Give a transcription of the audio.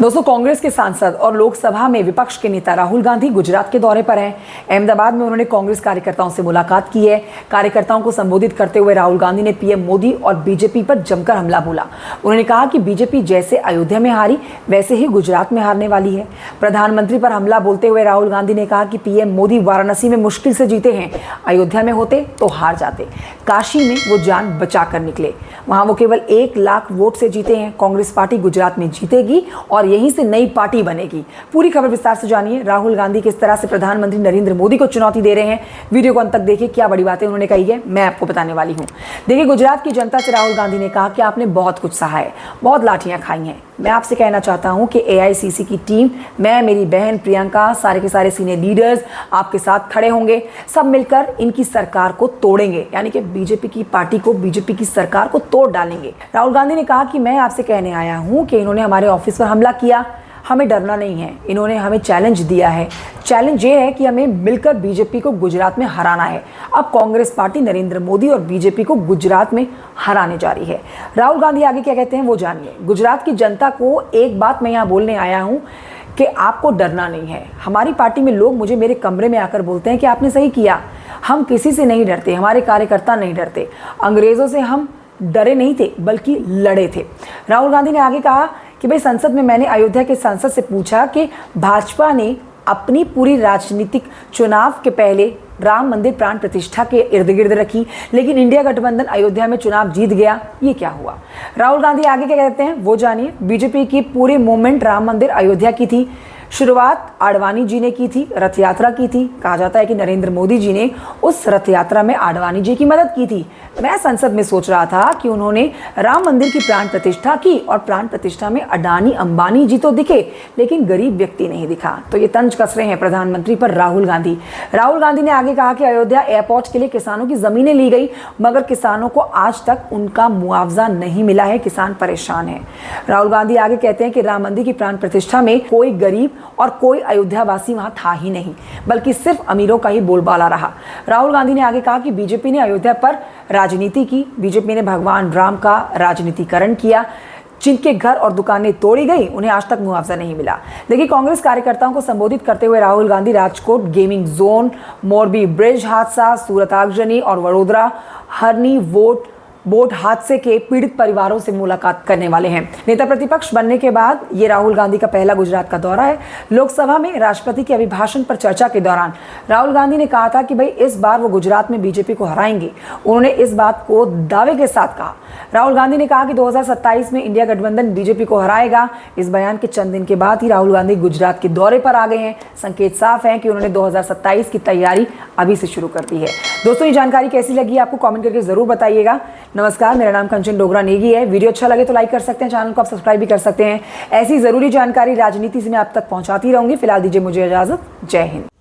दोस्तों, कांग्रेस के सांसद और लोकसभा में विपक्ष के नेता राहुल गांधी गुजरात के दौरे पर हैं। अहमदाबाद में उन्होंने कांग्रेस कार्यकर्ताओं से मुलाकात की है। कार्यकर्ताओं को संबोधित करते हुए राहुल गांधी ने पीएम मोदी और बीजेपी पर जमकर हमला बोला। उन्होंने कहा कि बीजेपी जैसे अयोध्या में हारी वैसे ही गुजरात में हारने वाली है। प्रधानमंत्री पर हमला बोलते हुए राहुल गांधी ने कहा कि पीएम मोदी वाराणसी में मुश्किल से जीते हैं, अयोध्या में होते तो हार जाते। काशी में वो जान बचा कर निकले, वहां वो केवल 1 लाख वोट से जीते हैं। कांग्रेस पार्टी गुजरात में जीतेगी और यहीं से नई पार्टी बनेगी। पूरी खबर विस्तार से जानिए। राहुल गांधी किस तरह से प्रधानमंत्री नरेंद्र मोदी को चुनौती दे रहे हैं, वीडियो को अंत तक देखिए। क्या बड़ी बातें उन्होंने कही है, मैं आपको बताने वाली हूं। देखिए, गुजरात की जनता से राहुल गांधी ने कहा कि आपने बहुत कुछ सहा है, बहुत लाठियां खाई हैं। मैं आपसे कहना चाहता हूं कि एआईसीसी की टीम, मैं, मेरी बहन प्रियंका, सारे के सारे सीनियर लीडर्स आपके साथ खड़े होंगे। सब मिलकर इनकी सरकार को तोड़ेंगे, यानी कि बीजेपी की पार्टी को, बीजेपी की सरकार को तोड़ डालेंगे। राहुल गांधी ने कहा कि मैं आपसे कहने आया हूं कि इन्होंने हमारे ऑफिस पर हमला किया, हमें डरना नहीं है। इन्होंने हमें चैलेंज दिया है। चैलेंज ये है कि हमें मिलकर बीजेपी को गुजरात में हराना है। अब कांग्रेस पार्टी नरेंद्र मोदी और बीजेपी को गुजरात में हराने जा रही है। राहुल गांधी आगे क्या कहते हैं वो जानिए। गुजरात की जनता को एक बात मैं यहाँ बोलने आया हूँ कि आपको डरना नहीं है। हमारी पार्टी में लोग मुझे मेरे कमरे में आकर बोलते हैं कि आपने सही किया, हम किसी से नहीं डरते, हमारे कार्यकर्ता नहीं डरते। अंग्रेजों से हम डरे नहीं थे बल्कि लड़े थे। राहुल गांधी ने आगे कहा कि भाई, संसद में मैंने अयोध्या के सांसद से पूछा कि भाजपा ने अपनी पूरी राजनीतिक चुनाव के पहले राम मंदिर प्राण प्रतिष्ठा के इर्द गिर्द रखी, लेकिन इंडिया गठबंधन अयोध्या में चुनाव जीत गया, ये क्या हुआ। राहुल गांधी आगे क्या कहते हैं वो जानिए। बीजेपी की पूरी मूवमेंट राम मंदिर अयोध्या की थी। शुरुआत आडवाणी जी ने की थी, रथ यात्रा की थी। कहा जाता है कि नरेंद्र मोदी जी ने उस रथ यात्रा में आडवाणी जी की मदद की थी। मैं संसद में सोच रहा था कि उन्होंने राम मंदिर की प्राण प्रतिष्ठा की और प्राण प्रतिष्ठा में अडानी अंबानी जी तो दिखे, लेकिन गरीब व्यक्ति नहीं दिखा। तो ये तंज कस रहे हैं प्रधानमंत्री पर राहुल गांधी। राहुल गांधी ने आगे कहा कि अयोध्या एयरपोर्ट के लिए किसानों की जमीनें ली गई, मगर किसानों को आज तक उनका मुआवजा नहीं मिला है, किसान परेशान है। राहुल गांधी आगे कहते हैं कि राम मंदिर की प्राण प्रतिष्ठा में कोई गरीब और कोई अयोध्यावासी वहां था ही नहीं, बल्कि सिर्फ अमीरों का ही बोलबाला रहा। राहुल गांधी ने आगे कहा कि बीजेपी ने अयोध्या पर राजनीति की, बीजेपी ने भगवान राम का राजनीतिकरण किया। जिनके घर और दुकानें तोड़ी गई उन्हें आज तक मुआवजा नहीं मिला। देखिए, कांग्रेस कार्यकर्ताओं को संबोधित करते हुए Rahul Gandhi Rajkot gaming zone, Morbi bridge हादसा, सूरत आगजनी और वडोदरा हरनी बोट हादसे के पीड़ित परिवारों से मुलाकात करने वाले हैं। नेता प्रतिपक्ष बनने के बाद ये राहुल गांधी का पहला गुजरात का दौरा है। लोकसभा में राष्ट्रपति के अभिभाषण पर चर्चा के दौरान राहुल गांधी ने कहा था कि भाई, इस बार वो गुजरात में बीजेपी को हराएंगे। उन्होंने इस बात को दावे के साथ कहा। राहुल गांधी ने कहा कि 2027 में इंडिया गठबंधन बीजेपी को हराएगा। इस बयान के चंद दिन के बाद ही राहुल गांधी गुजरात के दौरे पर आ गए हैं। संकेत साफ है कि उन्होंने 2027 की तैयारी अभी से शुरू कर दी है। दोस्तों, ये जानकारी कैसी लगी आपको कमेंट करके जरूर बताइएगा। नमस्कार, मेरा नाम कंचन डोगरा नेगी है। वीडियो अच्छा लगे तो लाइक कर सकते हैं, चैनल को आप सब्सक्राइब भी कर सकते हैं। ऐसी जरूरी जानकारी राजनीति से मैं आप तक पहुंचाती रहूंगी। फिलहाल दीजिए मुझे इजाजत। जय हिंद।